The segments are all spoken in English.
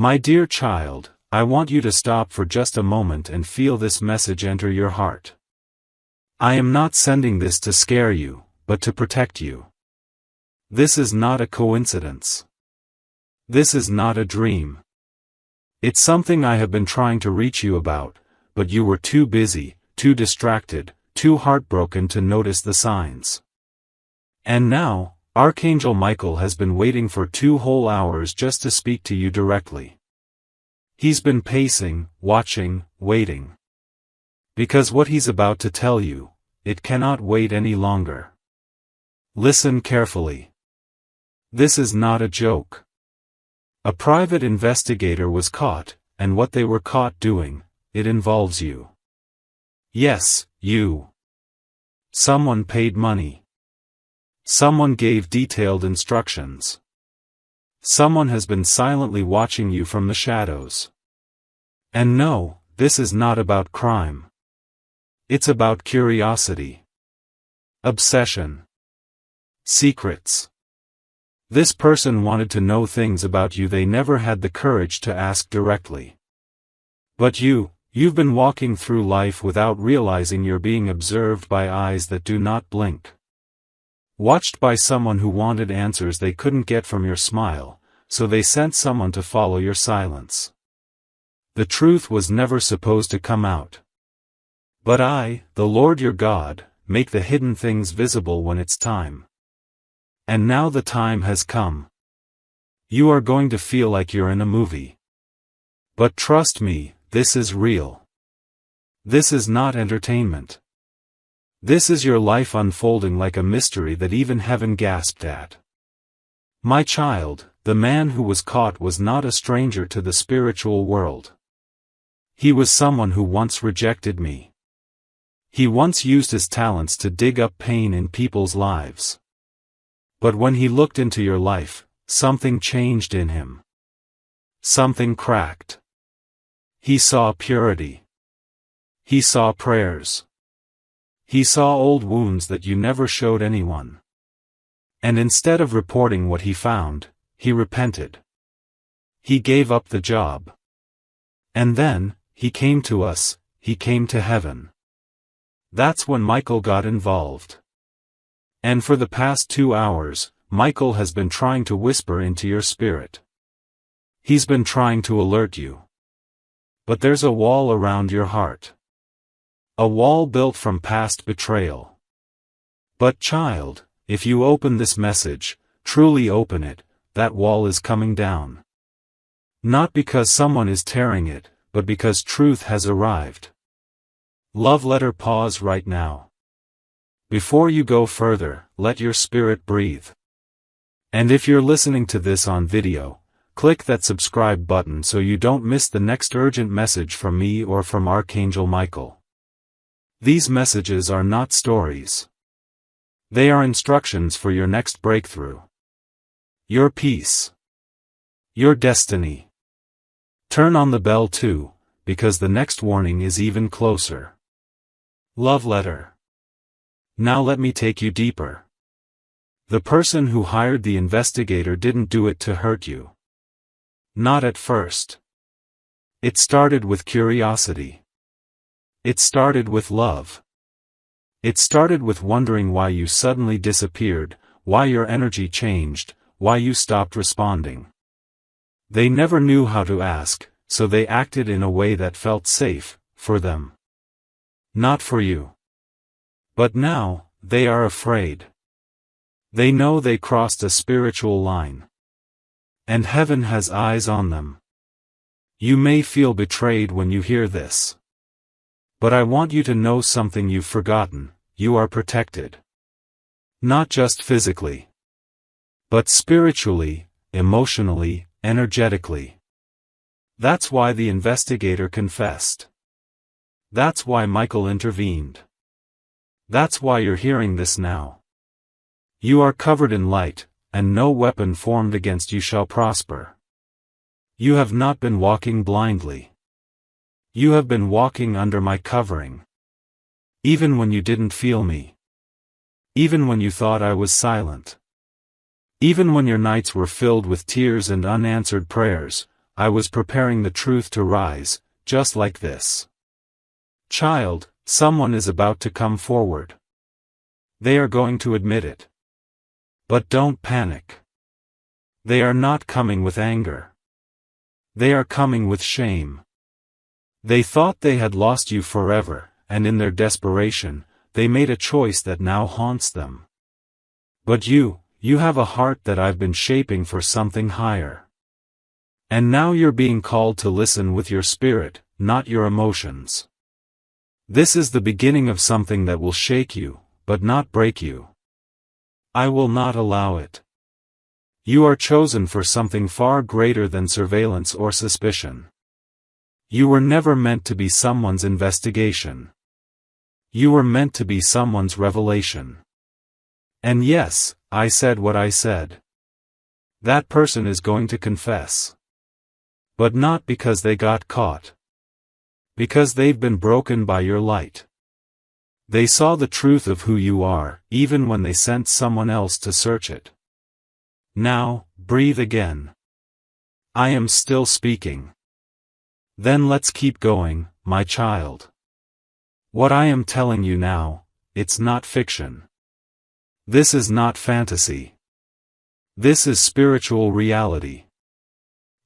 My dear child, I want you to stop for just a moment and feel this message enter your heart. I am not sending this to scare you, but to protect you. This is not a coincidence. This is not a dream. It's something I have been trying to reach you about, but you were too busy, too distracted, too heartbroken to notice the signs. And now, Archangel Michael has been waiting for 2 whole hours just to speak to you directly. He's been pacing, watching, waiting. Because what he's about to tell you, it cannot wait any longer. Listen carefully. This is not a joke. A private investigator was caught, and what they were caught doing, it involves you. Yes, you. Someone paid money. Someone gave detailed instructions. Someone has been silently watching you from the shadows. And no, this is not about crime. It's about curiosity. Obsession. Secrets. This person wanted to know things about you they never had the courage to ask directly. But you've been walking through life without realizing you're being observed by eyes that do not blink. Watched by someone who wanted answers they couldn't get from your smile, so they sent someone to follow your silence. The truth was never supposed to come out. But I, the Lord your God, make the hidden things visible when it's time. And now the time has come. You are going to feel like you're in a movie. But trust me, this is real. This is not entertainment. This is your life unfolding like a mystery that even heaven gasped at. My child, the man who was caught was not a stranger to the spiritual world. He was someone who once rejected me. He once used his talents to dig up pain in people's lives. But when he looked into your life, something changed in him. Something cracked. He saw purity. He saw prayers. He saw old wounds that you never showed anyone. And instead of reporting what he found, he repented. He gave up the job. And then, he came to us, he came to heaven. That's when Michael got involved. And for the past 2 hours, Michael has been trying to whisper into your spirit. He's been trying to alert you. But there's a wall around your heart. A wall built from past betrayal. But child, if you open this message, truly open it, that wall is coming down. Not because someone is tearing it, but because truth has arrived. Love letter pause right now. Before you go further, let your spirit breathe. And if you're listening to this on video, click that subscribe button so you don't miss the next urgent message from me or from Archangel Michael. These messages are not stories. They are instructions for your next breakthrough. Your peace. Your destiny. Turn on the bell too, because the next warning is even closer. Love letter. Now let me take you deeper. The person who hired the investigator didn't do it to hurt you. Not at first. It started with curiosity. It started with love. It started with wondering why you suddenly disappeared, why your energy changed, why you stopped responding. They never knew how to ask, so they acted in a way that felt safe, for them. Not for you. But now, they are afraid. They know they crossed a spiritual line. And heaven has eyes on them. You may feel betrayed when you hear this. But I want you to know something you've forgotten: you are protected. Not just physically. But spiritually, emotionally, energetically. That's why the investigator confessed. That's why Michael intervened. That's why you're hearing this now. You are covered in light, and no weapon formed against you shall prosper. You have not been walking blindly. You have been walking under my covering. Even when you didn't feel me. Even when you thought I was silent. Even when your nights were filled with tears and unanswered prayers, I was preparing the truth to rise, just like this. Child, someone is about to come forward. They are going to admit it. But don't panic. They are not coming with anger. They are coming with shame. They thought they had lost you forever, and in their desperation, they made a choice that now haunts them. But you have a heart that I've been shaping for something higher. And now you're being called to listen with your spirit, not your emotions. This is the beginning of something that will shake you, but not break you. I will not allow it. You are chosen for something far greater than surveillance or suspicion. You were never meant to be someone's investigation. You were meant to be someone's revelation. And yes, I said what I said. That person is going to confess. But not because they got caught. Because they've been broken by your light. They saw the truth of who you are, even when they sent someone else to search it. Now, breathe again. I am still speaking. Then let's keep going, my child. What I am telling you now, it's not fiction. This is not fantasy. This is spiritual reality.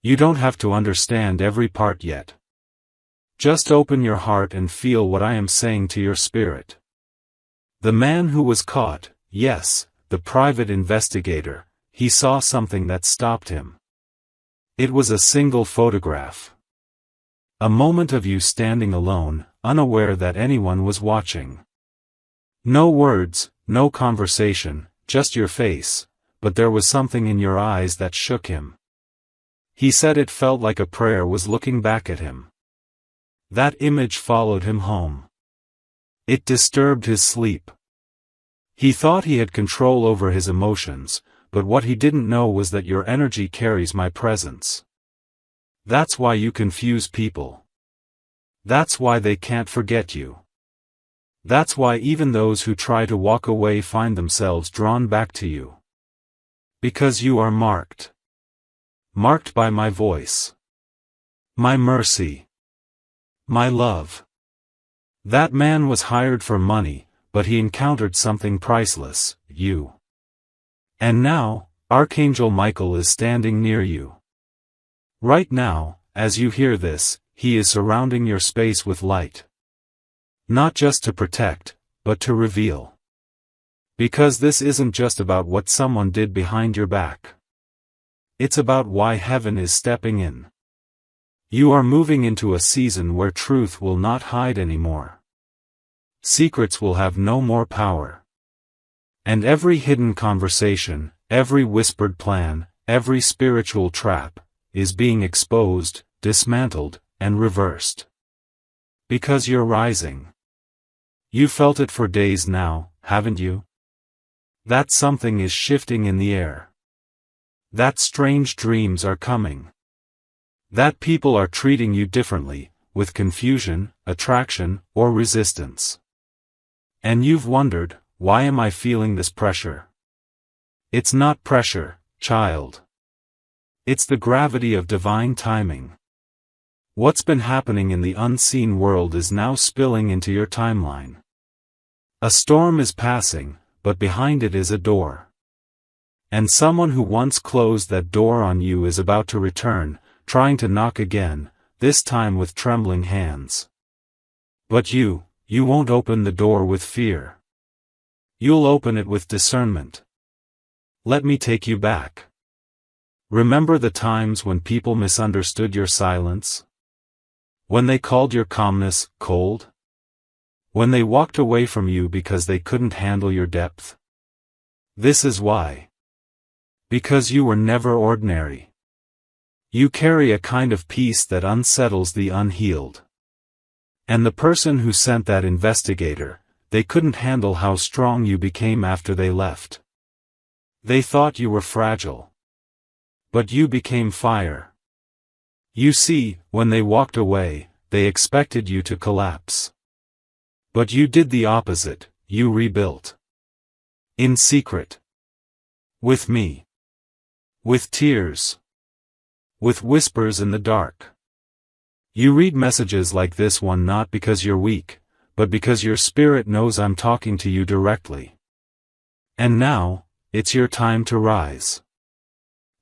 You don't have to understand every part yet. Just open your heart and feel what I am saying to your spirit. The man who was caught, yes, the private investigator, he saw something that stopped him. It was a single photograph. A moment of you standing alone, unaware that anyone was watching. No words, no conversation, just your face, but there was something in your eyes that shook him. He said it felt like a prayer was looking back at him. That image followed him home. It disturbed his sleep. He thought he had control over his emotions, but what he didn't know was that your energy carries my presence. That's why you confuse people. That's why they can't forget you. That's why even those who try to walk away find themselves drawn back to you. Because you are marked. Marked by my voice. My mercy. My love. That man was hired for money, but he encountered something priceless, you. And now, Archangel Michael is standing near you. Right now, as you hear this, he is surrounding your space with light. Not just to protect, but to reveal. Because this isn't just about what someone did behind your back. It's about why heaven is stepping in. You are moving into a season where truth will not hide anymore. Secrets will have no more power. And every hidden conversation, every whispered plan, every spiritual trap, is being exposed, dismantled, and reversed. Because you're rising. You felt it for days now, haven't you? That something is shifting in the air. That strange dreams are coming. That people are treating you differently, with confusion, attraction, or resistance. And you've wondered, why am I feeling this pressure? It's not pressure, child. It's the gravity of divine timing. What's been happening in the unseen world is now spilling into your timeline. A storm is passing, but behind it is a door. And someone who once closed that door on you is about to return, trying to knock again, this time with trembling hands. But you won't open the door with fear. You'll open it with discernment. Let me take you back. Remember the times when people misunderstood your silence? When they called your calmness cold? When they walked away from you because they couldn't handle your depth? This is why. Because you were never ordinary. You carry a kind of peace that unsettles the unhealed. And the person who sent that investigator, they couldn't handle how strong you became after they left. They thought you were fragile. But you became fire. You see, when they walked away, they expected you to collapse. But you did the opposite, you rebuilt. In secret. With me. With tears. with whispers in the dark. You read messages like this one not because you're weak, but because your spirit knows I'm talking to you directly. And now, it's your time to rise.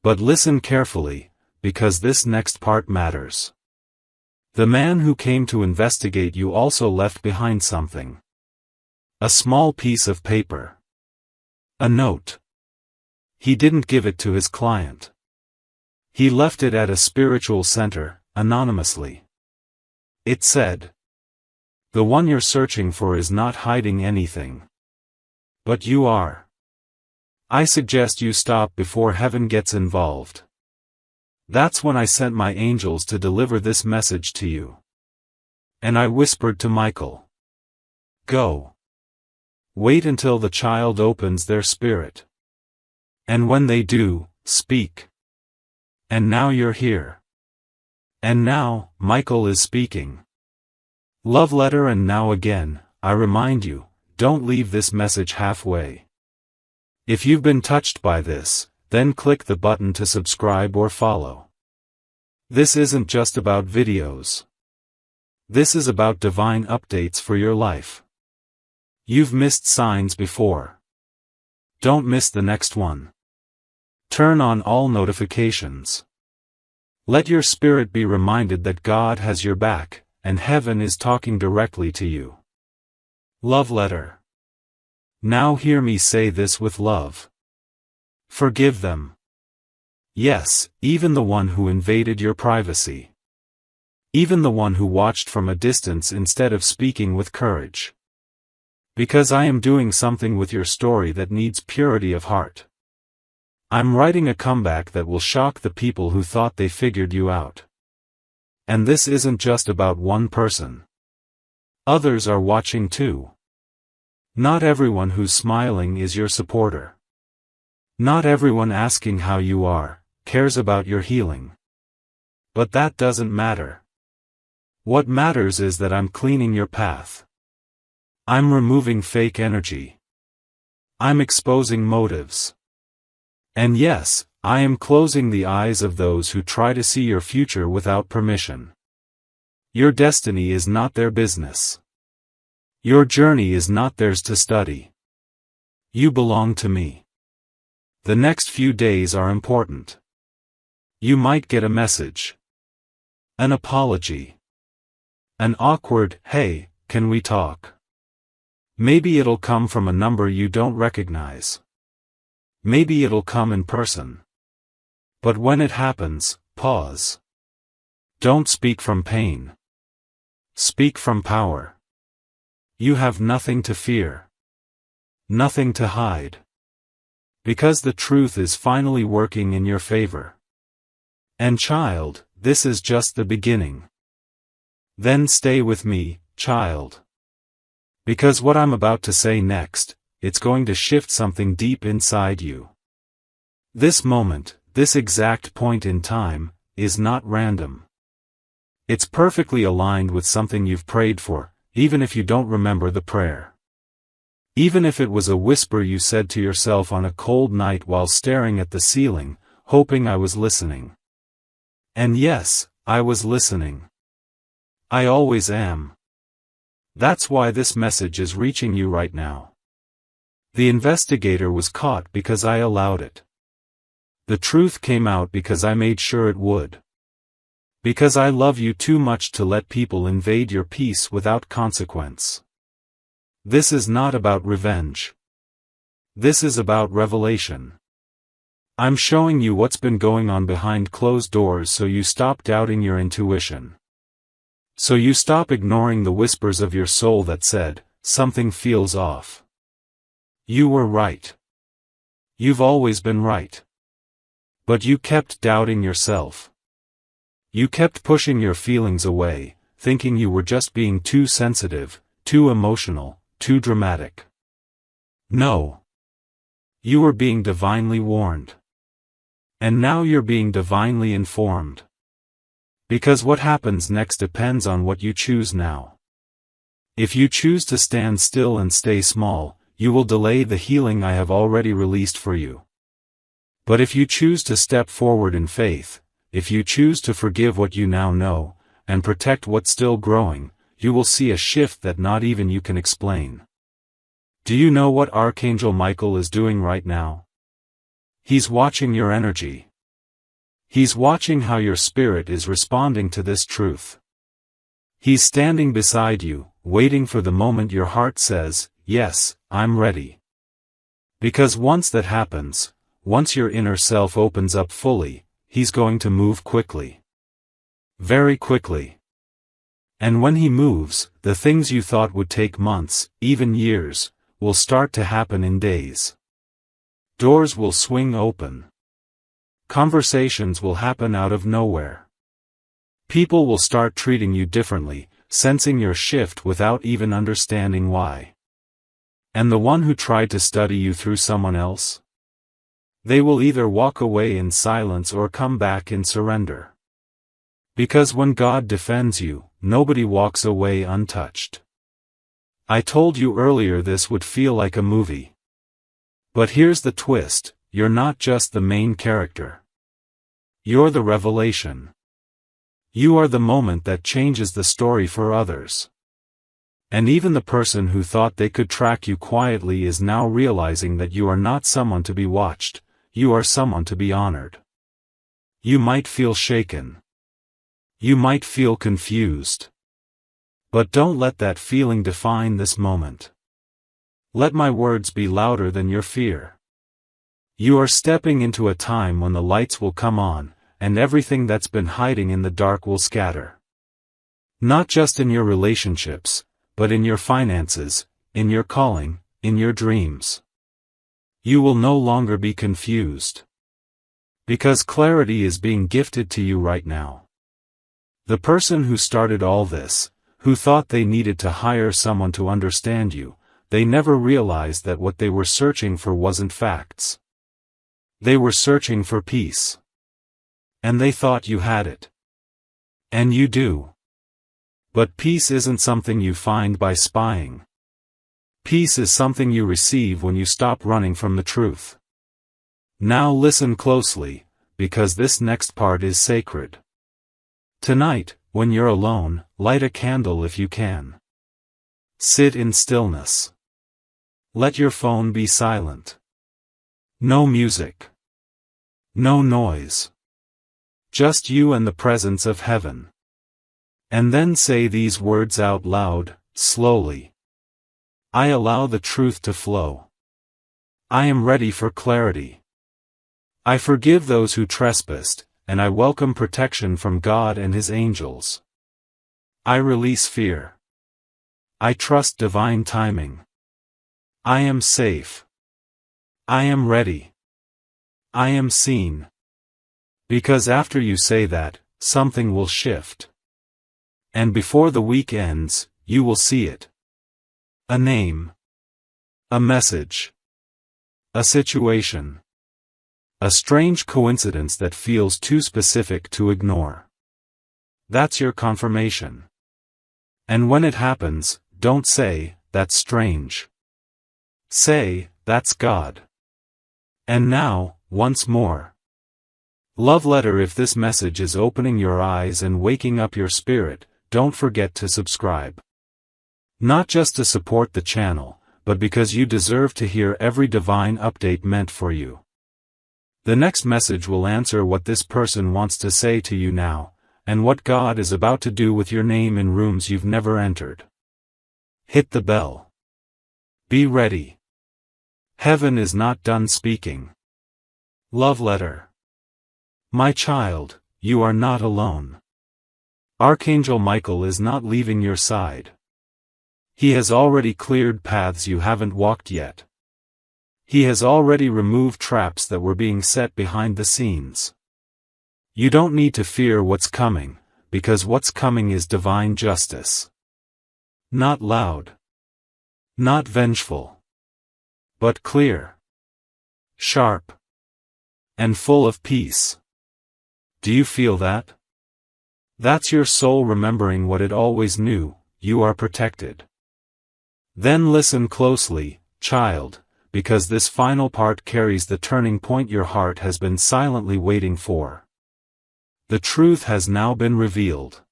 But listen carefully, because this next part matters. The man who came to investigate you also left behind something. A small piece of paper. A note. He didn't give it to his client. He left it at a spiritual center, anonymously. It said, "The one you're searching for is not hiding anything. But you are. I suggest you stop before heaven gets involved." That's when I sent my angels to deliver this message to you. And I whispered to Michael, "Go. Wait until the child opens their spirit. And when they do, speak. And now you're here. And now, Michael is speaking. Love letter. And now again, I remind you, don't leave this message halfway. If you've been touched by this, then click the button to subscribe or follow. This isn't just about videos. This is about divine updates for your life. You've missed signs before. Don't miss the next one. Turn on all notifications. Let your spirit be reminded that God has your back, and heaven is talking directly to you. Love letter. Now hear me say this with love. Forgive them. Yes, even the one who invaded your privacy. Even the one who watched from a distance instead of speaking with courage. Because I am doing something with your story that needs purity of heart. I'm writing a comeback that will shock the people who thought they figured you out. And this isn't just about one person. Others are watching too. Not everyone who's smiling is your supporter. Not everyone asking how you are, cares about your healing. But that doesn't matter. What matters is that I'm cleaning your path. I'm removing fake energy. I'm exposing motives. And yes, I am closing the eyes of those who try to see your future without permission. Your destiny is not their business. Your journey is not theirs to study. You belong to me. The next few days are important. You might get a message. An apology. An awkward, "Hey, can we talk?" Maybe it'll come from a number you don't recognize. Maybe it'll come in person. But when it happens, pause. Don't speak from pain. Speak from power. You have nothing to fear. Nothing to hide. Because the truth is finally working in your favor. And child, this is just the beginning. Then stay with me, child. Because what I'm about to say next, it's going to shift something deep inside you. This moment, this exact point in time, is not random. It's perfectly aligned with something you've prayed for, even if you don't remember the prayer. Even if it was a whisper you said to yourself on a cold night while staring at the ceiling, hoping I was listening. And yes, I was listening. I always am. That's why this message is reaching you right now. The investigator was caught because I allowed it. The truth came out because I made sure it would. Because I love you too much to let people invade your peace without consequence. This is not about revenge. This is about revelation. I'm showing you what's been going on behind closed doors so you stop doubting your intuition. So you stop ignoring the whispers of your soul that said, something feels off. You were right. You've always been right. But you kept doubting yourself. You kept pushing your feelings away, thinking you were just being too sensitive, too emotional, too dramatic. No. You were being divinely warned. And now you're being divinely informed. Because what happens next depends on what you choose now. If you choose to stand still and stay small, you will delay the healing I have already released for you. But if you choose to step forward in faith, if you choose to forgive what you now know, and protect what's still growing, you will see a shift that not even you can explain. Do you know what Archangel Michael is doing right now? He's watching your energy. He's watching how your spirit is responding to this truth. He's standing beside you, waiting for the moment your heart says, "Yes, I'm ready." Because once that happens, once your inner self opens up fully, he's going to move quickly. Very quickly. And when he moves, the things you thought would take months, even years, will start to happen in days. Doors will swing open. Conversations will happen out of nowhere. People will start treating you differently, sensing your shift without even understanding why. And the one who tried to study you through someone else? They will either walk away in silence or come back in surrender. Because when God defends you, nobody walks away untouched. I told you earlier this would feel like a movie. But here's the twist, you're not just the main character. You're the revelation. You are the moment that changes the story for others. And even the person who thought they could track you quietly is now realizing that you are not someone to be watched, you are someone to be honored. You might feel shaken. You might feel confused. But don't let that feeling define this moment. Let my words be louder than your fear. You are stepping into a time when the lights will come on, and everything that's been hiding in the dark will scatter. Not just in your relationships, but in your finances, in your calling, in your dreams. You will no longer be confused. Because clarity is being gifted to you right now. The person who started all this, who thought they needed to hire someone to understand you, they never realized that what they were searching for wasn't facts. They were searching for peace. And they thought you had it. And you do. But peace isn't something you find by spying. Peace is something you receive when you stop running from the truth. Now listen closely, because this next part is sacred. Tonight, when you're alone, light a candle if you can. Sit in stillness. Let your phone be silent. No music. No noise. Just you and the presence of heaven. And then say these words out loud, slowly. I allow the truth to flow. I am ready for clarity. I forgive those who trespassed, and I welcome protection from God and His angels. I release fear. I trust divine timing. I am safe. I am ready. I am seen. Because after you say that, something will shift. And before the week ends, you will see it. A name. A message. A situation. A strange coincidence that feels too specific to ignore. That's your confirmation. And when it happens, don't say, "That's strange." Say, "That's God." And now, once more. Love letter. If this message is opening your eyes and waking up your spirit, don't forget to subscribe. Not just to support the channel, but because you deserve to hear every divine update meant for you. The next message will answer what this person wants to say to you now, and what God is about to do with your name in rooms you've never entered. Hit the bell. Be ready. Heaven is not done speaking. Love letter. My child, you are not alone. Archangel Michael is not leaving your side. He has already cleared paths you haven't walked yet. He has already removed traps that were being set behind the scenes. You don't need to fear what's coming, because what's coming is divine justice. Not loud. Not vengeful. But clear. Sharp. And full of peace. Do you feel that? That's your soul remembering what it always knew: you are protected. Then listen closely, child, because this final part carries the turning point your heart has been silently waiting for. The truth has now been revealed.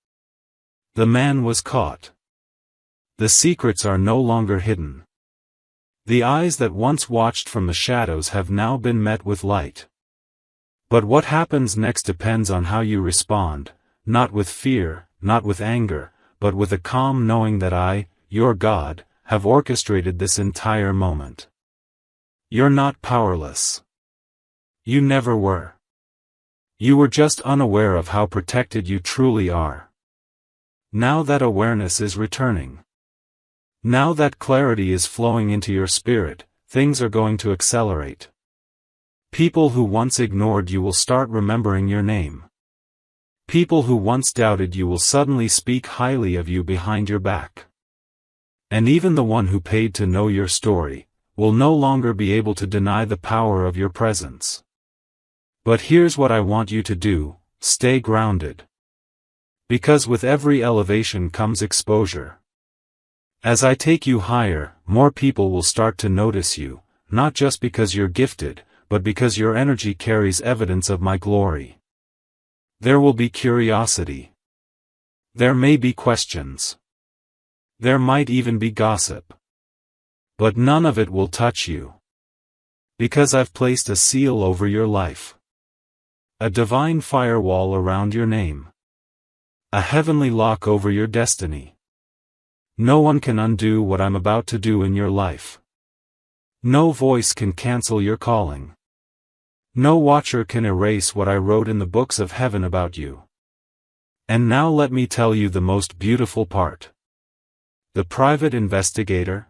The man was caught. The secrets are no longer hidden. The eyes that once watched from the shadows have now been met with light. But what happens next depends on how you respond, not with fear, not with anger, but with a calm knowing that I, your God, have orchestrated this entire moment. You're not powerless. You never were. You were just unaware of how protected you truly are. Now that awareness is returning. Now that clarity is flowing into your spirit, things are going to accelerate. People who once ignored you will start remembering your name. People who once doubted you will suddenly speak highly of you behind your back. And even the one who paid to know your story will no longer be able to deny the power of your presence. But here's what I want you to do: stay grounded. Because with every elevation comes exposure. As I take you higher, more people will start to notice you, not just because you're gifted, but because your energy carries evidence of my glory. There will be curiosity. There may be questions. There might even be gossip. But none of it will touch you. Because I've placed a seal over your life. A divine firewall around your name. A heavenly lock over your destiny. No one can undo what I'm about to do in your life. No voice can cancel your calling. No watcher can erase what I wrote in the books of heaven about you. And now let me tell you the most beautiful part. The private investigator?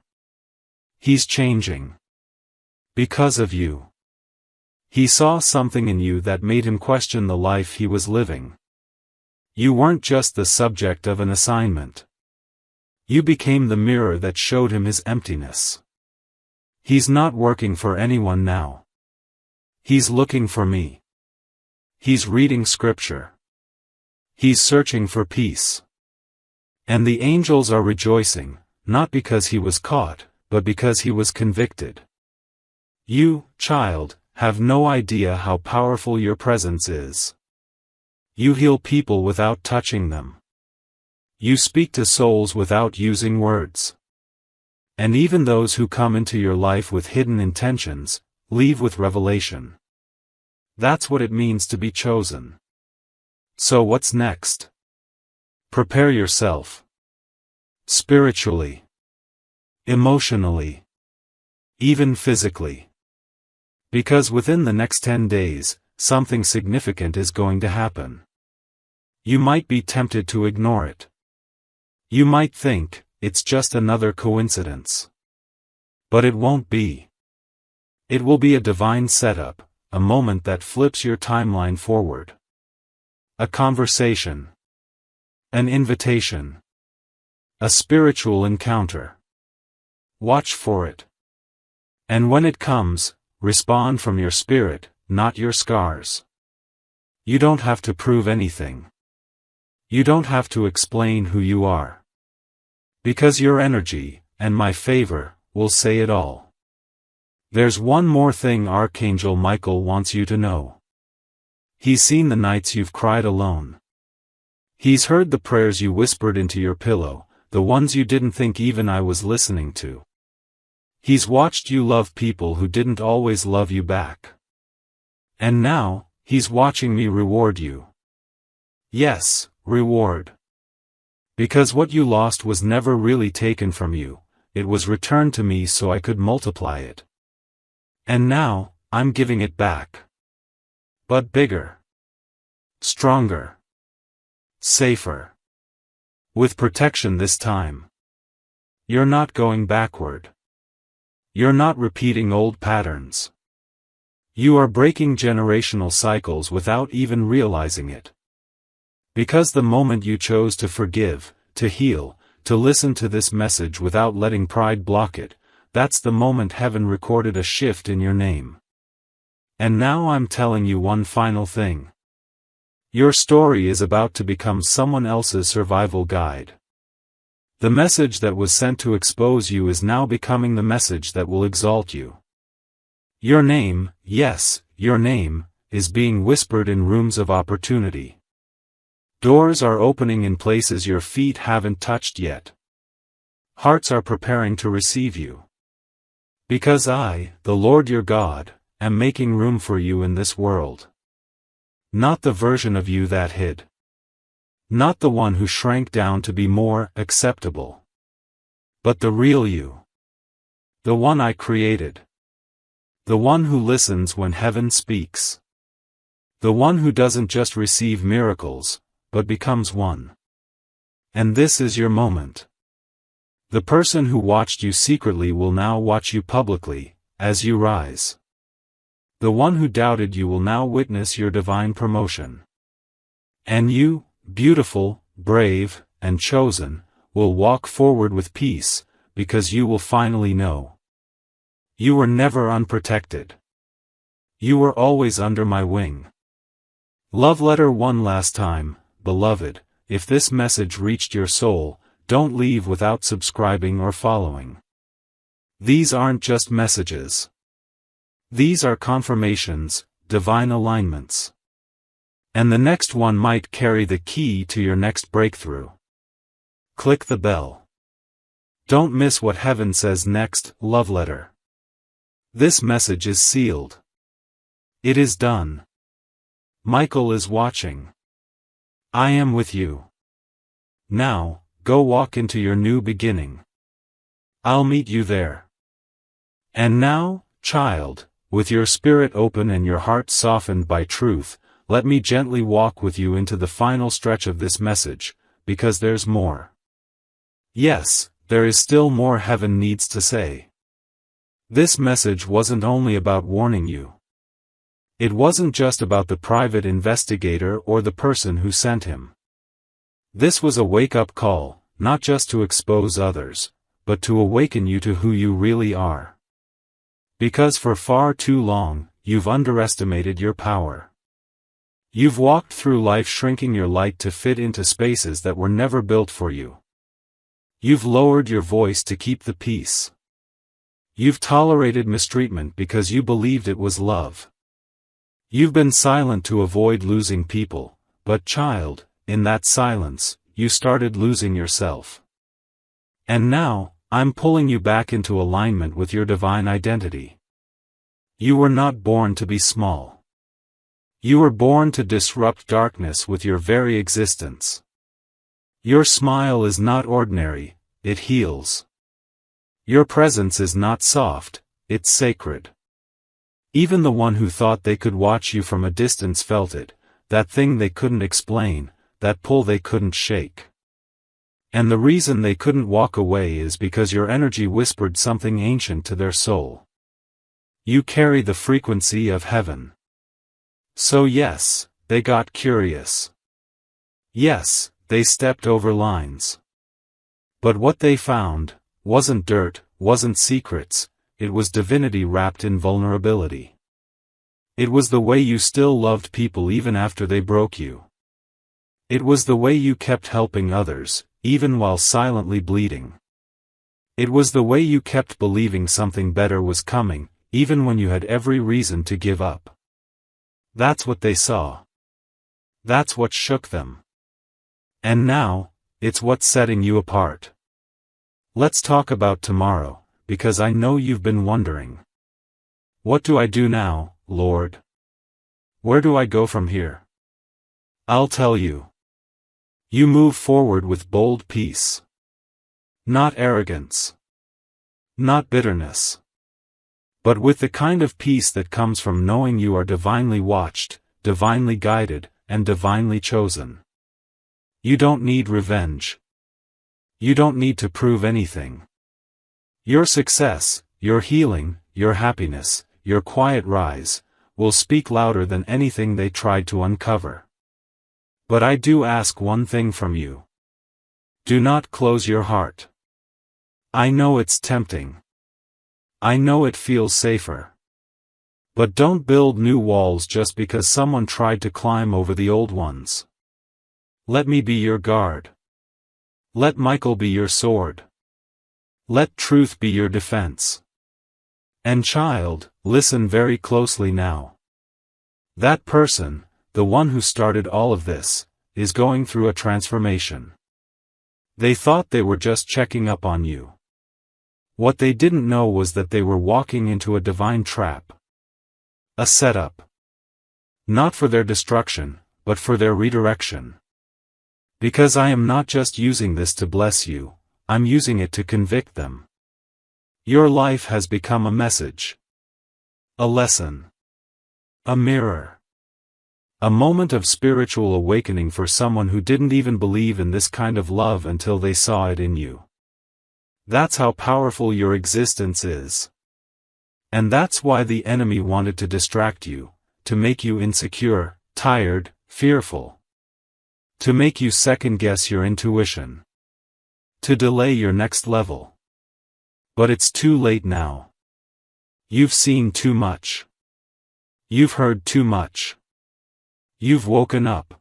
He's changing. Because of you. He saw something in you that made him question the life he was living. You weren't just the subject of an assignment. You became the mirror that showed him his emptiness. He's not working for anyone now. He's looking for me. He's reading scripture. He's searching for peace. And the angels are rejoicing, not because he was caught, but because he was convicted. You, child, have no idea how powerful your presence is. You heal people without touching them. You speak to souls without using words. And even those who come into your life with hidden intentions, leave with revelation. That's what it means to be chosen. So what's next? Prepare yourself. Spiritually. Emotionally. Even physically. Because within the next 10 days, something significant is going to happen. You might be tempted to ignore it. You might think, it's just another coincidence. But it won't be. It will be a divine setup, a moment that flips your timeline forward. A conversation. An invitation. A spiritual encounter. Watch for it. And when it comes, respond from your spirit, not your scars. You don't have to prove anything. You don't have to explain who you are. Because your energy, and my favor, will say it all. There's one more thing Archangel Michael wants you to know. He's seen the nights you've cried alone. He's heard the prayers you whispered into your pillow, the ones you didn't think even I was listening to. He's watched you love people who didn't always love you back. And now, he's watching me reward you. Yes, reward. Because what you lost was never really taken from you, it was returned to me so I could multiply it. And now, I'm giving it back. But bigger. Stronger. Safer. With protection this time. You're not going backward. You're not repeating old patterns. You are breaking generational cycles without even realizing it. Because the moment you chose to forgive, to heal, to listen to this message without letting pride block it, that's the moment heaven recorded a shift in your name. And now I'm telling you one final thing. Your story is about to become someone else's survival guide. The message that was sent to expose you is now becoming the message that will exalt you. Your name, yes, your name, is being whispered in rooms of opportunity. Doors are opening in places your feet haven't touched yet. Hearts are preparing to receive you. Because I, the Lord your God, am making room for you in this world. Not the version of you that hid. Not the one who shrank down to be more acceptable. But the real you. The one I created. The one who listens when heaven speaks. The one who doesn't just receive miracles, but becomes one. And this is your moment. The person who watched you secretly will now watch you publicly, as you rise. The one who doubted you will now witness your divine promotion. And you, beautiful, brave, and chosen, will walk forward with peace, because you will finally know. You were never unprotected. You were always under my wing. Love letter one last time, beloved, if this message reached your soul, don't leave without subscribing or following. These aren't just messages. These are confirmations, divine alignments. And the next one might carry the key to your next breakthrough. Click the bell. Don't miss what heaven says next, love letter. This message is sealed. It is done. Michael is watching. I am with you. Now, go walk into your new beginning. I'll meet you there. And now, child, with your spirit open and your heart softened by truth, let me gently walk with you into the final stretch of this message, because there's more. Yes, there is still more heaven needs to say. This message wasn't only about warning you. It wasn't just about the private investigator or the person who sent him. This was a wake-up call, not just to expose others, but to awaken you to who you really are. Because for far too long, you've underestimated your power. You've walked through life shrinking your light to fit into spaces that were never built for you. You've lowered your voice to keep the peace. You've tolerated mistreatment because you believed it was love. You've been silent to avoid losing people, but child, in that silence, you started losing yourself. And now, I'm pulling you back into alignment with your divine identity. You were not born to be small. You were born to disrupt darkness with your very existence. Your smile is not ordinary, it heals. Your presence is not soft, it's sacred. Even the one who thought they could watch you from a distance felt it, that thing they couldn't explain, that pull they couldn't shake. And the reason they couldn't walk away is because your energy whispered something ancient to their soul. You carry the frequency of heaven. So yes, they got curious. Yes, they stepped over lines. But what they found wasn't dirt, wasn't secrets, it was divinity wrapped in vulnerability. It was the way you still loved people even after they broke you. It was the way you kept helping others, even while silently bleeding. It was the way you kept believing something better was coming, even when you had every reason to give up. That's what they saw. That's what shook them. And now, it's what's setting you apart. Let's talk about tomorrow, because I know you've been wondering. What do I do now, Lord? Where do I go from here? I'll tell you. You move forward with bold peace. Not arrogance. Not bitterness. But with the kind of peace that comes from knowing you are divinely watched, divinely guided, and divinely chosen. You don't need revenge. You don't need to prove anything. Your success, your healing, your happiness, your quiet rise, will speak louder than anything they tried to uncover. But I do ask one thing from you. Do not close your heart. I know it's tempting. I know it feels safer. But don't build new walls just because someone tried to climb over the old ones. Let me be your guard. Let Michael be your sword. Let truth be your defense. And child, listen very closely now. That person, the one who started all of this, is going through a transformation. They thought they were just checking up on you. What they didn't know was that they were walking into a divine trap. A setup. Not for their destruction, but for their redirection. Because I am not just using this to bless you, I'm using it to convict them. Your life has become a message. A lesson. A mirror. A moment of spiritual awakening for someone who didn't even believe in this kind of love until they saw it in you. That's how powerful your existence is. And that's why the enemy wanted to distract you, to make you insecure, tired, fearful. To make you second-guess your intuition. To delay your next level. But it's too late now. You've seen too much. You've heard too much. You've woken up.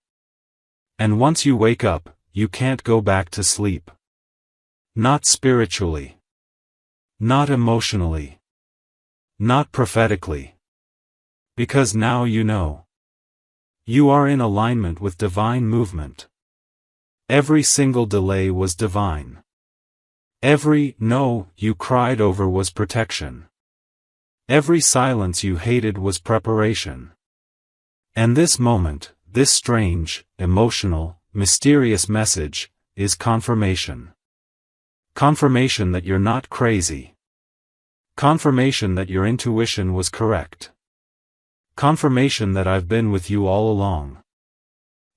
And once you wake up, you can't go back to sleep. Not spiritually. Not emotionally. Not prophetically. Because now you know. You are in alignment with divine movement. Every single delay was divine. Every no you cried over was protection. Every silence you hated was preparation. And this moment, this strange, emotional, mysterious message, is confirmation. Confirmation that you're not crazy. Confirmation that your intuition was correct. Confirmation that I've been with you all along.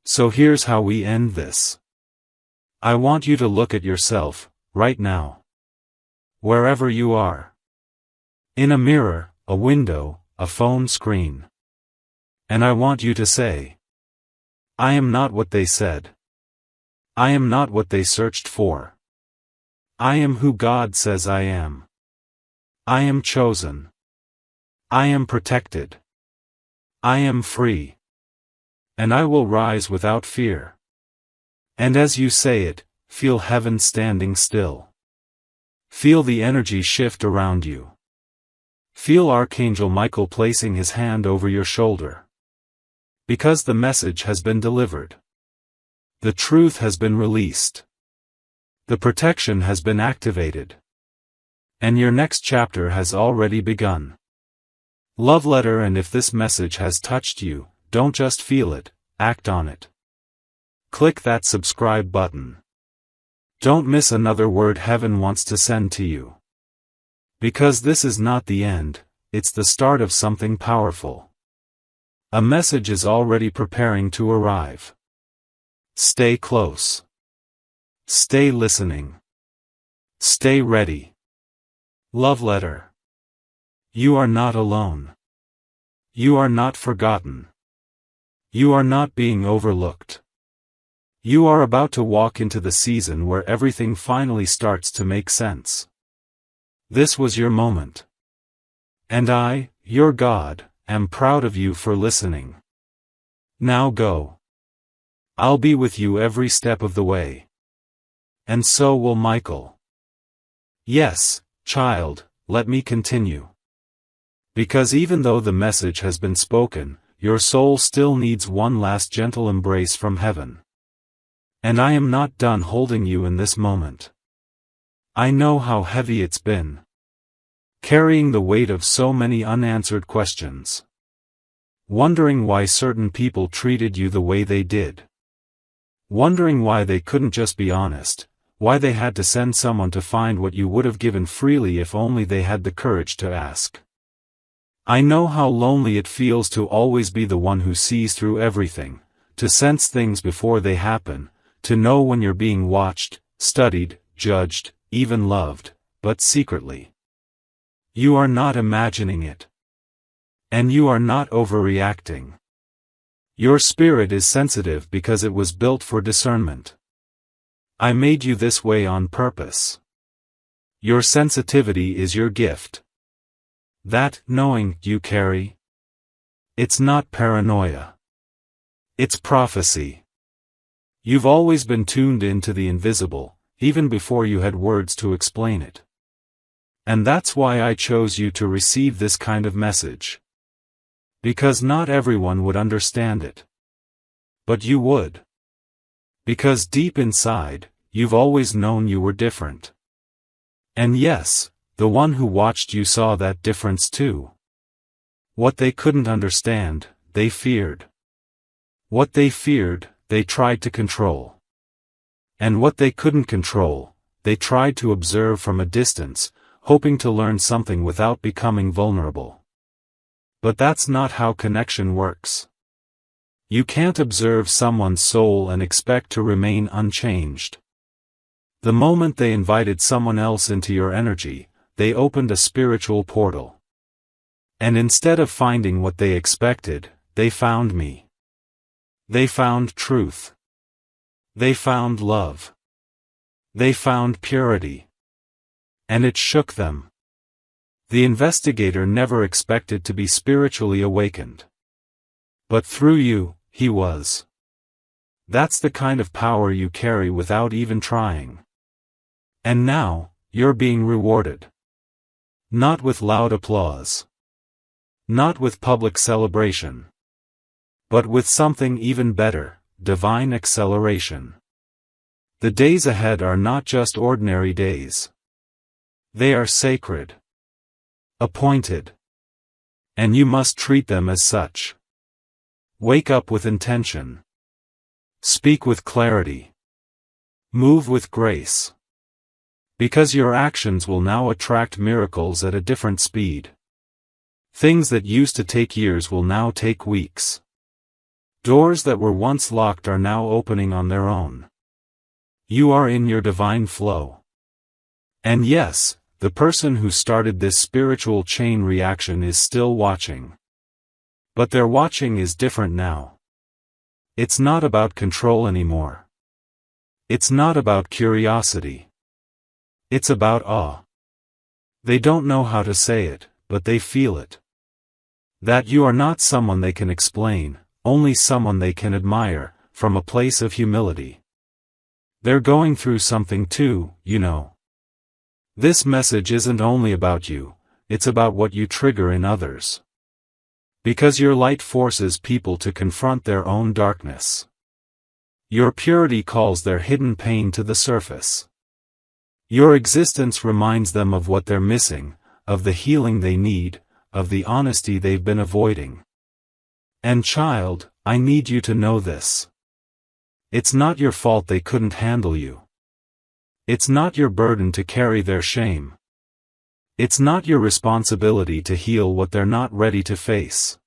So here's how we end this. I want you to look at yourself, right now. Wherever you are. In a mirror, a window, a phone screen. And I want you to say, I am not what they said. I am not what they searched for. I am who God says I am. I am chosen. I am protected. I am free. And I will rise without fear. And as you say it, feel heaven standing still. Feel the energy shift around you. Feel Archangel Michael placing his hand over your shoulder. Because the message has been delivered. The truth has been released. The protection has been activated. And your next chapter has already begun. Love letter. And if this message has touched you, don't just feel it, act on it. Click that subscribe button. Don't miss another word heaven wants to send to you. Because this is not the end, it's the start of something powerful. A message is already preparing to arrive. Stay close. Stay listening. Stay ready. Love letter. You are not alone. You are not forgotten. You are not being overlooked. You are about to walk into the season where everything finally starts to make sense. This was your moment. And I, your God, am proud of you for listening. Now go. I'll be with you every step of the way. And so will Michael. Yes, child, let me continue. Because even though the message has been spoken, your soul still needs one last gentle embrace from heaven. And I am not done holding you in this moment. I know how heavy it's been. Carrying the weight of so many unanswered questions. Wondering why certain people treated you the way they did. Wondering why they couldn't just be honest, why they had to send someone to find what you would have given freely if only they had the courage to ask. I know how lonely it feels to always be the one who sees through everything, to sense things before they happen, to know when you're being watched, studied, judged, even loved, but secretly. You are not imagining it. And you are not overreacting. Your spirit is sensitive because it was built for discernment. I made you this way on purpose. Your sensitivity is your gift. That knowing you carry. It's not paranoia. It's prophecy. You've always been tuned into the invisible, even before you had words to explain it. And that's why I chose you to receive this kind of message. Because not everyone would understand it. But you would. Because deep inside, you've always known you were different. And yes, the one who watched you saw that difference too. What they couldn't understand, they feared. What they feared, they tried to control. And what they couldn't control, they tried to observe from a distance, hoping to learn something without becoming vulnerable. But that's not how connection works. You can't observe someone's soul and expect to remain unchanged. The moment they invited someone else into your energy, they opened a spiritual portal. And instead of finding what they expected, they found me. They found truth. They found love. They found purity. And it shook them. The investigator never expected to be spiritually awakened. But through you, he was. That's the kind of power you carry without even trying. And now, you're being rewarded. Not with loud applause. Not with public celebration. But with something even better, divine acceleration. The days ahead are not just ordinary days. They are sacred. Appointed. And you must treat them as such. Wake up with intention. Speak with clarity. Move with grace. Because your actions will now attract miracles at a different speed. Things that used to take years will now take weeks. Doors that were once locked are now opening on their own. You are in your divine flow. And yes, the person who started this spiritual chain reaction is still watching. But their watching is different now. It's not about control anymore. It's not about curiosity. It's about awe. They don't know how to say it, but they feel it. That you are not someone they can explain, only someone they can admire, from a place of humility. They're going through something too, you know. This message isn't only about you, it's about what you trigger in others. Because your light forces people to confront their own darkness. Your purity calls their hidden pain to the surface. Your existence reminds them of what they're missing, of the healing they need, of the honesty they've been avoiding. And child, I need you to know this. It's not your fault they couldn't handle you. It's not your burden to carry their shame. It's not your responsibility to heal what they're not ready to face.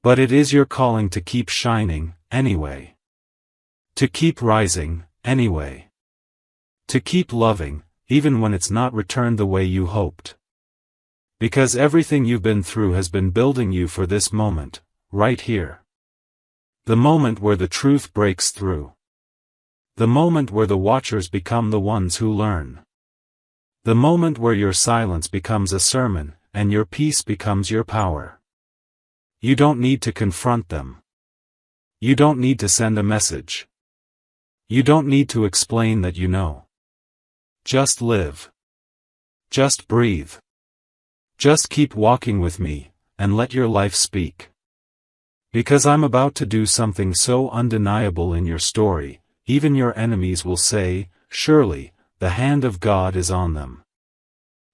But it is your calling to keep shining, anyway. To keep rising, anyway. To keep loving, even when it's not returned the way you hoped. Because everything you've been through has been building you for this moment, right here. The moment where the truth breaks through. The moment where the watchers become the ones who learn. The moment where your silence becomes a sermon, and your peace becomes your power. You don't need to confront them. You don't need to send a message. You don't need to explain that you know. Just live. Just breathe. Just keep walking with me, and let your life speak. Because I'm about to do something so undeniable in your story, even your enemies will say, surely, the hand of God is on them.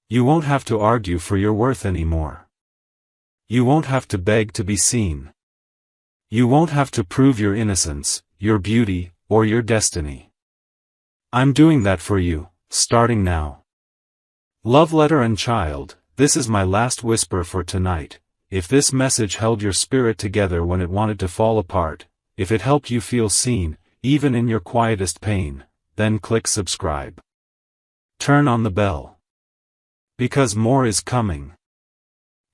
You won't have to argue for your worth anymore. You won't have to beg to be seen. You won't have to prove your innocence, your beauty, or your destiny. I'm doing that for you, starting now. Love letter and child, this is my last whisper for tonight. If this message held your spirit together when it wanted to fall apart, if it helped you feel seen, even in your quietest pain, then click subscribe. Turn on the bell. Because more is coming.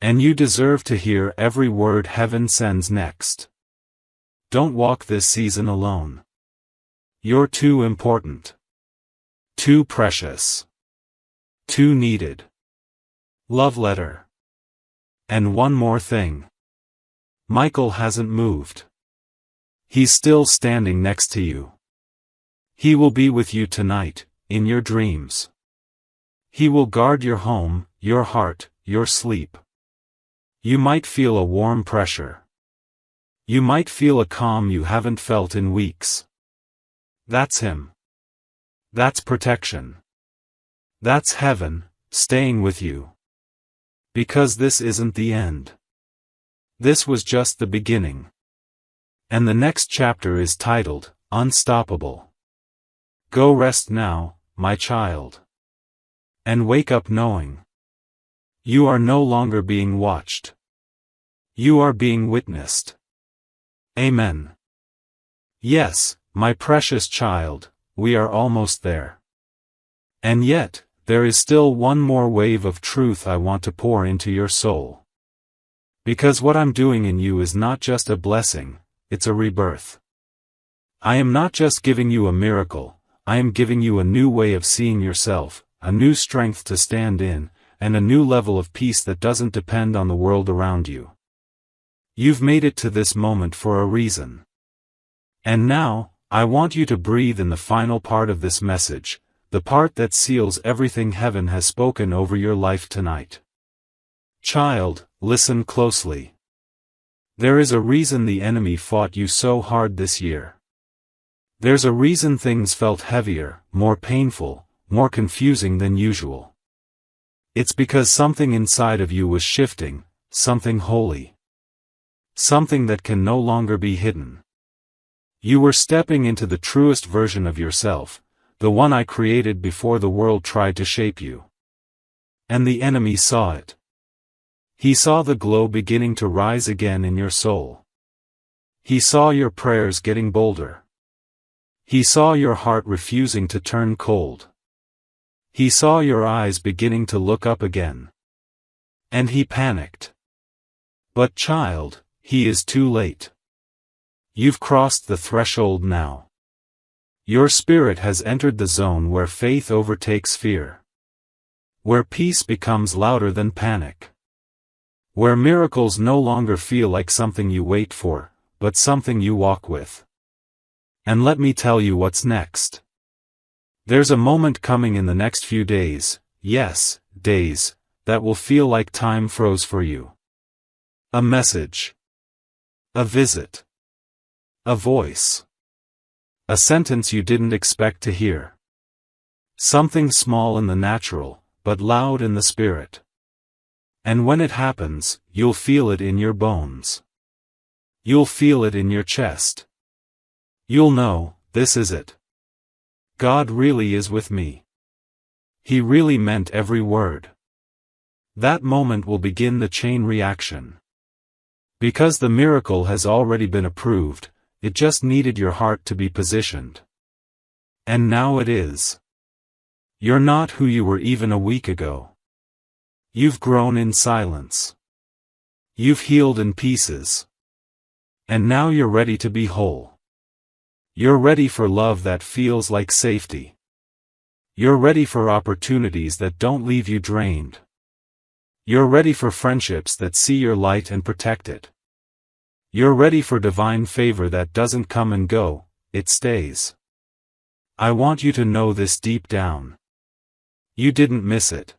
And you deserve to hear every word heaven sends next. Don't walk this season alone. You're too important. Too precious. Too needed. Love letter. And one more thing. Michael hasn't moved. He's still standing next to you. He will be with you tonight, in your dreams. He will guard your home, your heart, your sleep. You might feel a warm pressure. You might feel a calm you haven't felt in weeks. That's him. That's protection. That's heaven, staying with you. Because this isn't the end. This was just the beginning. And the next chapter is titled, Unstoppable. Go rest now, my child. And wake up knowing. You are no longer being watched. You are being witnessed. Amen. Yes, my precious child, we are almost there. And yet, there is still one more wave of truth I want to pour into your soul. Because what I'm doing in you is not just a blessing, it's a rebirth. I am not just giving you a miracle, I am giving you a new way of seeing yourself, a new strength to stand in, and a new level of peace that doesn't depend on the world around you. You've made it to this moment for a reason. And now, I want you to breathe in the final part of this message, the part that seals everything heaven has spoken over your life tonight. Child, listen closely. There is a reason the enemy fought you so hard this year. There's a reason things felt heavier, more painful, more confusing than usual. It's because something inside of you was shifting, something holy. Something that can no longer be hidden. You were stepping into the truest version of yourself, the one I created before the world tried to shape you. And the enemy saw it. He saw the glow beginning to rise again in your soul. He saw your prayers getting bolder. He saw your heart refusing to turn cold. He saw your eyes beginning to look up again. And he panicked. But child, he is too late. You've crossed the threshold now. Your spirit has entered the zone where faith overtakes fear. Where peace becomes louder than panic. Where miracles no longer feel like something you wait for, but something you walk with. And let me tell you what's next. There's a moment coming in the next few days, yes, days, that will feel like time froze for you. A message. A visit. A voice. A sentence you didn't expect to hear. Something small in the natural, but loud in the spirit. And when it happens, you'll feel it in your bones. You'll feel it in your chest. You'll know, this is it. God really is with me. He really meant every word. That moment will begin the chain reaction. Because the miracle has already been approved, it just needed your heart to be positioned. And now it is. You're not who you were even a week ago. You've grown in silence. You've healed in pieces. And now you're ready to be whole. You're ready for love that feels like safety. You're ready for opportunities that don't leave you drained. You're ready for friendships that see your light and protect it. You're ready for divine favor that doesn't come and go, it stays. I want you to know this deep down. You didn't miss it.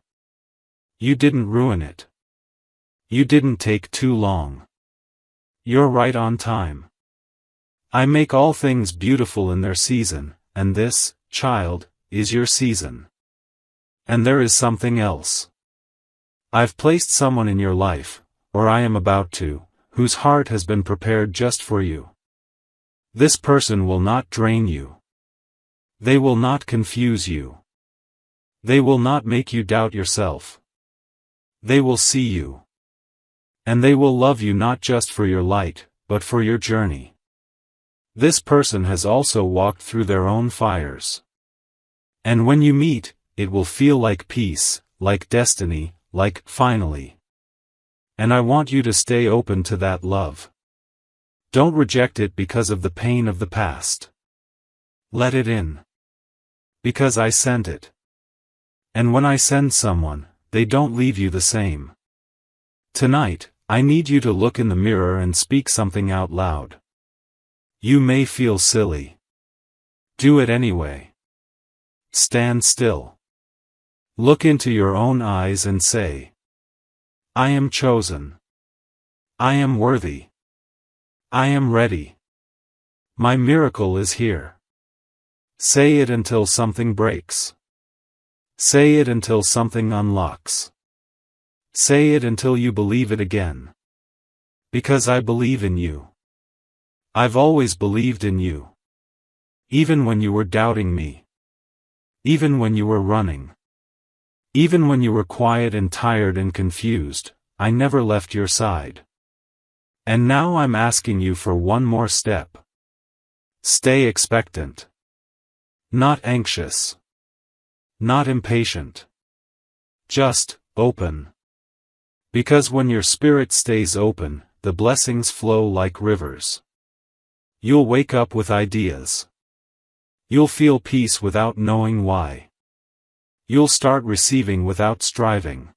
You didn't ruin it. You didn't take too long. You're right on time. I make all things beautiful in their season, and this, child, is your season. And there is something else. I've placed someone in your life, or I am about to, whose heart has been prepared just for you. This person will not drain you. They will not confuse you. They will not make you doubt yourself. They will see you. And they will love you not just for your light, but for your journey. This person has also walked through their own fires. And when you meet, it will feel like peace, like destiny, like finally. And I want you to stay open to that love. Don't reject it because of the pain of the past. Let it in. Because I sent it. And when I send someone, they don't leave you the same. Tonight, I need you to look in the mirror and speak something out loud. You may feel silly. Do it anyway. Stand still. Look into your own eyes and say, I am chosen. I am worthy. I am ready. My miracle is here. Say it until something breaks. Say it until something unlocks. Say it until you believe it again. Because I believe in you. I've always believed in you. Even when you were doubting me. Even when you were running. Even when you were quiet and tired and confused, I never left your side. And now I'm asking you for one more step. Stay expectant. Not anxious. Not impatient. Just open. Because when your spirit stays open, the blessings flow like rivers. You'll wake up with ideas. You'll feel peace without knowing why. You'll start receiving without striving.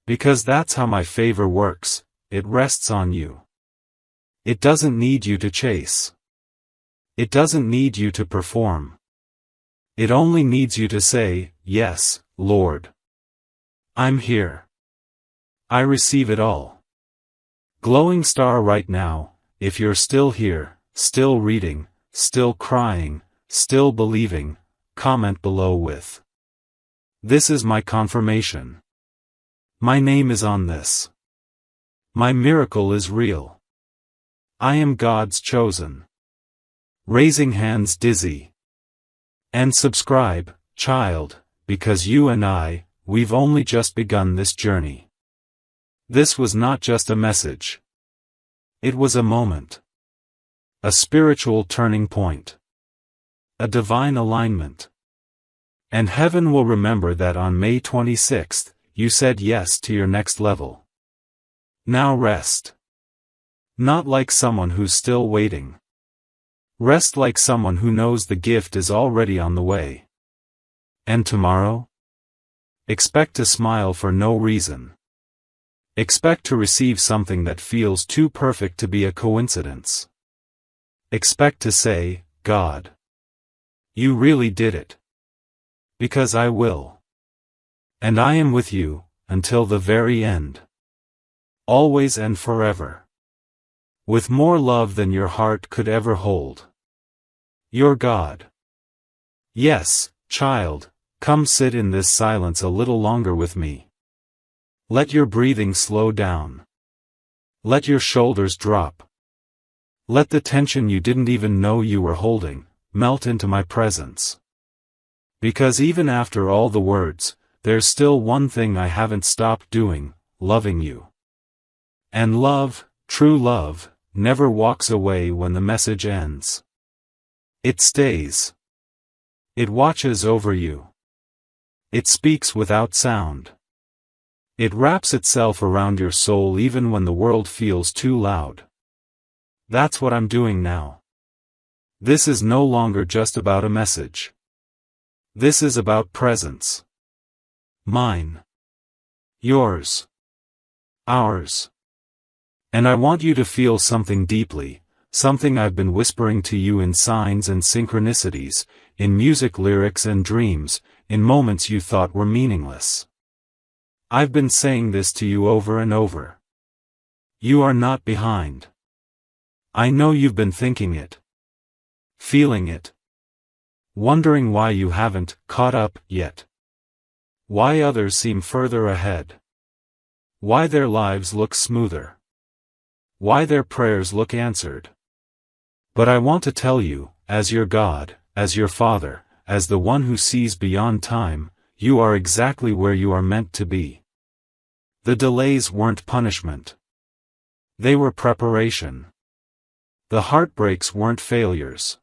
Because that's how my favor works, it rests on you. It doesn't need you to chase. It doesn't need you to perform. It only needs you to say, "Yes, Lord. I'm here. I receive it all." Glowing star right now, if you're still here, still reading, still crying, still believing, comment below with, "This is my confirmation. My name is on this. My miracle is real. I am God's chosen." Raising hands dizzy. And subscribe, child, because you and we've only just begun this journey. This was not just a message. It was a moment. A spiritual turning point. A divine alignment. And heaven will remember that on May 26th, you said yes to your next level. Now rest. Not like someone who's still waiting. Rest like someone who knows the gift is already on the way. And tomorrow? Expect to smile for no reason. Expect to receive something that feels too perfect to be a coincidence. Expect to say, "God, you really did it." Because I will. And I am with you, until the very end. Always and forever. With more love than your heart could ever hold. Your God. Yes, child, come sit in this silence a little longer with me. Let your breathing slow down. Let your shoulders drop. Let the tension you didn't even know you were holding, melt into my presence. Because even after all the words, there's still one thing I haven't stopped doing, loving you. And love, true love, never walks away when the message ends. It stays. It watches over you. It speaks without sound. It wraps itself around your soul even when the world feels too loud. That's what I'm doing now. This is no longer just about a message. This is about presence. Mine. Yours. Ours. And I want you to feel something deeply, something I've been whispering to you in signs and synchronicities, in music lyrics and dreams, in moments you thought were meaningless. I've been saying this to you over and over. You are not behind. I know you've been thinking it. Feeling it. Wondering why you haven't caught up yet. Why others seem further ahead. Why their lives look smoother. Why their prayers look answered. But I want to tell you, as your God, as your Father, as the one who sees beyond time, you are exactly where you are meant to be. The delays weren't punishment. They were preparation. The heartbreaks weren't failures.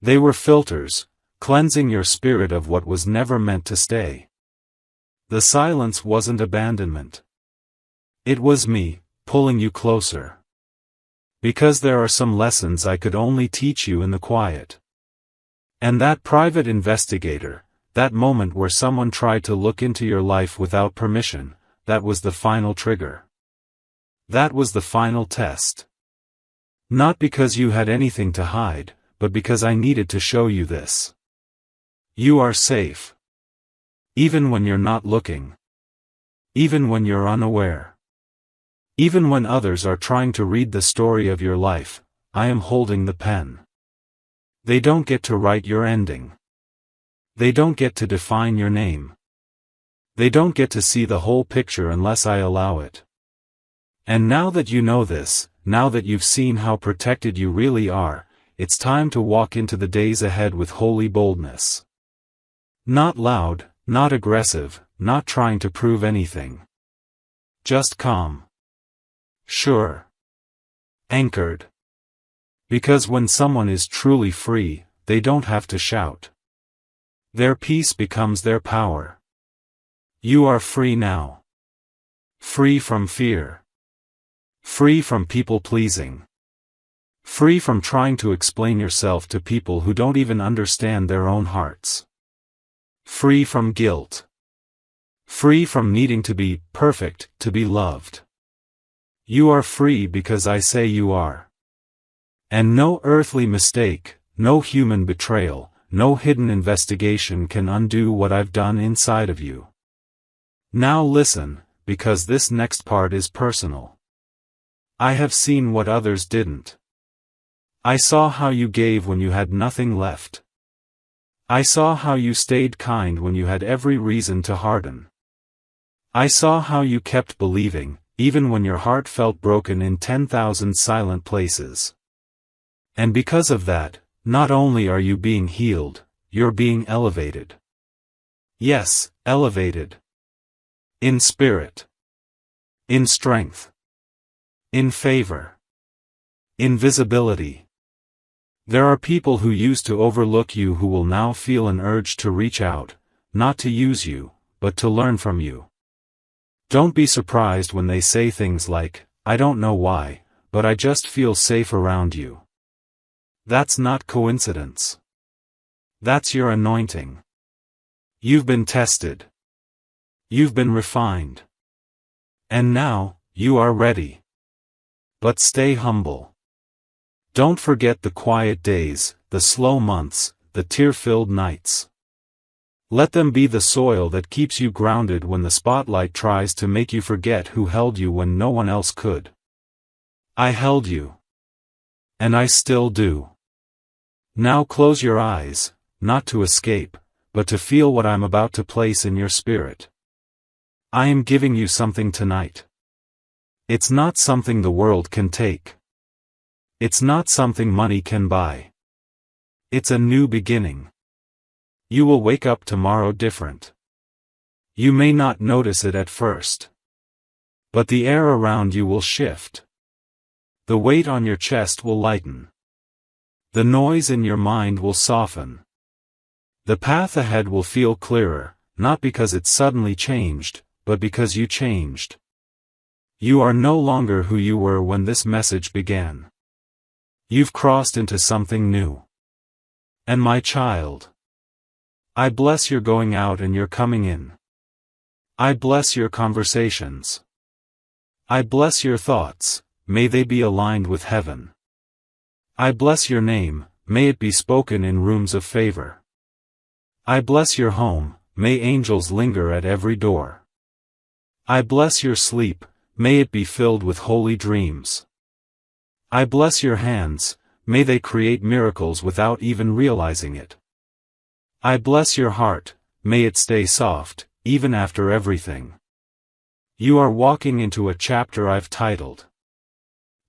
They were filters, cleansing your spirit of what was never meant to stay. The silence wasn't abandonment. It was me, pulling you closer. Because there are some lessons I could only teach you in the quiet. And that private investigator, that moment where someone tried to look into your life without permission, that was the final trigger. That was the final test. Not because you had anything to hide, but because I needed to show you this. You are safe. Even when you're not looking. Even when you're unaware. Even when others are trying to read the story of your life, I am holding the pen. They don't get to write your ending. They don't get to define your name. They don't get to see the whole picture unless I allow it. And now that you know this, now that you've seen how protected you really are, it's time to walk into the days ahead with holy boldness. Not loud, not aggressive, not trying to prove anything. Just calm. Sure. Anchored. Because when someone is truly free, they don't have to shout. Their peace becomes their power. You are free now. Free from fear. Free from people-pleasing. Free from trying to explain yourself to people who don't even understand their own hearts. Free from guilt. Free from needing to be perfect to be loved. You are free because I say you are. And no earthly mistake, no human betrayal, no hidden investigation can undo what I've done inside of you. Now listen, because this next part is personal. I have seen what others didn't. I saw how you gave when you had nothing left. I saw how you stayed kind when you had every reason to harden. I saw how you kept believing, even when your heart felt broken in 10,000 silent places. And because of that, not only are you being healed, you're being elevated. Yes, elevated. In spirit. In strength. In favor. In visibility. There are people who used to overlook you who will now feel an urge to reach out, not to use you, but to learn from you. Don't be surprised when they say things like, I don't know why, but I just feel safe around you. That's not coincidence. That's your anointing. You've been tested. You've been refined. And now, you are ready. But stay humble. Don't forget the quiet days, the slow months, the tear-filled nights. Let them be the soil that keeps you grounded when the spotlight tries to make you forget who held you when no one else could. I held you. And I still do. Now close your eyes, not to escape, but to feel what I'm about to place in your spirit. I am giving you something tonight. It's not something the world can take. It's not something money can buy. It's a new beginning. You will wake up tomorrow different. You may not notice it at first. But the air around you will shift. The weight on your chest will lighten. The noise in your mind will soften. The path ahead will feel clearer, not because it suddenly changed, but because you changed. You are no longer who you were when this message began. You've crossed into something new. And my child, I bless your going out and your coming in. I bless your conversations. I bless your thoughts, may they be aligned with heaven. I bless your name, may it be spoken in rooms of favor. I bless your home, may angels linger at every door. I bless your sleep, may it be filled with holy dreams. I bless your hands, may they create miracles without even realizing it. I bless your heart, may it stay soft, even after everything. You are walking into a chapter I've titled,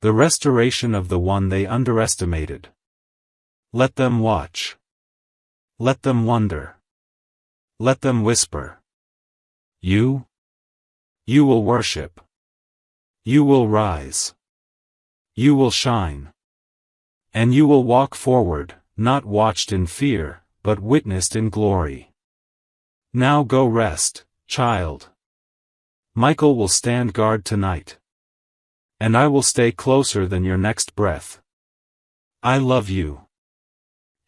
The Restoration of the One They Underestimated. Let them watch. Let them wonder. Let them whisper. You? You will worship. You will rise. You will shine. And you will walk forward, not watched in fear, but witnessed in glory. Now go rest, child. Michael will stand guard tonight. And I will stay closer than your next breath. I love you.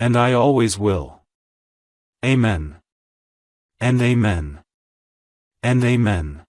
And I always will. Amen. And amen. And amen.